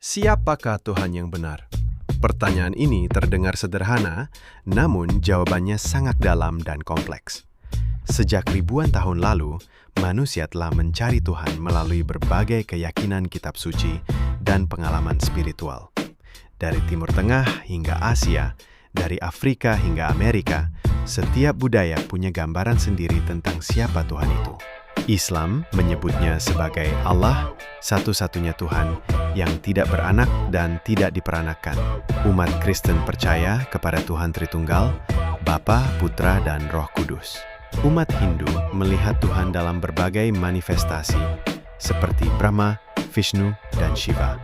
Siapakah Tuhan yang benar? Pertanyaan ini terdengar sederhana, namun jawabannya sangat dalam dan kompleks. Sejak ribuan tahun lalu, manusia telah mencari Tuhan melalui berbagai keyakinan kitab suci dan pengalaman spiritual. Dari Timur Tengah hingga Asia, dari Afrika hingga Amerika, setiap budaya punya gambaran sendiri tentang siapa Tuhan itu. Islam menyebutnya sebagai Allah, satu-satunya Tuhan yang tidak beranak dan tidak diperanakan. Umat Kristen percaya kepada Tuhan Tritunggal, Bapa, Putra, dan Roh Kudus. Umat Hindu melihat Tuhan dalam berbagai manifestasi, seperti Brahma, Vishnu, dan Shiva.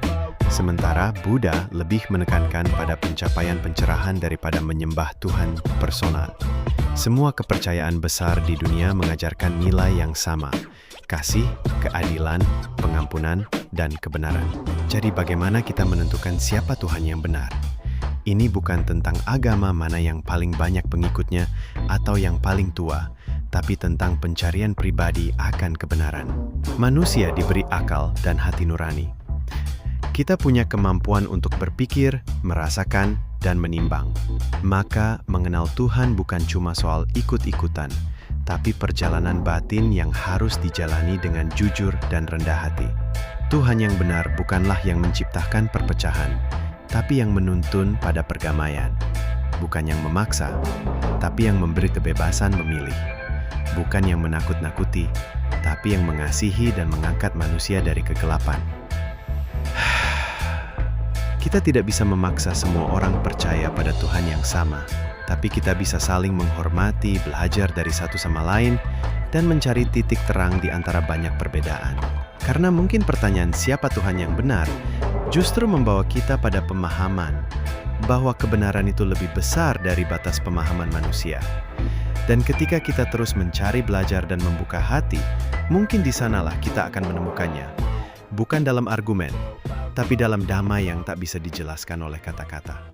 Sementara Buddha lebih menekankan pada pencapaian pencerahan daripada menyembah Tuhan personal. Semua kepercayaan besar di dunia mengajarkan nilai yang sama, kasih, keadilan, pengampunan, dan kebenaran. Jadi bagaimana kita menentukan siapa Tuhan yang benar? Ini bukan tentang agama mana yang paling banyak pengikutnya atau yang paling tua, tapi tentang pencarian pribadi akan kebenaran. Manusia diberi akal dan hati nurani. Kita punya kemampuan untuk berpikir, merasakan, dan menimbang. Maka mengenal Tuhan bukan cuma soal ikut-ikutan, tapi perjalanan batin yang harus dijalani dengan jujur dan rendah hati. Tuhan yang benar bukanlah yang menciptakan perpecahan, tapi yang menuntun pada perdamaian. Bukan yang memaksa, tapi yang memberi kebebasan memilih. Bukan yang menakut-nakuti, tapi yang mengasihi dan mengangkat manusia dari kegelapan. Kita tidak bisa memaksa semua orang percaya pada Tuhan yang sama, tapi kita bisa saling menghormati, belajar dari satu sama lain, dan mencari titik terang di antara banyak perbedaan. Karena mungkin pertanyaan siapa Tuhan yang benar justru membawa kita pada pemahaman bahwa kebenaran itu lebih besar dari batas pemahaman manusia. Dan ketika kita terus mencari, belajar, dan membuka hati, mungkin di sanalah kita akan menemukannya. Bukan dalam argumen, tapi dalam damai yang tak bisa dijelaskan oleh kata-kata.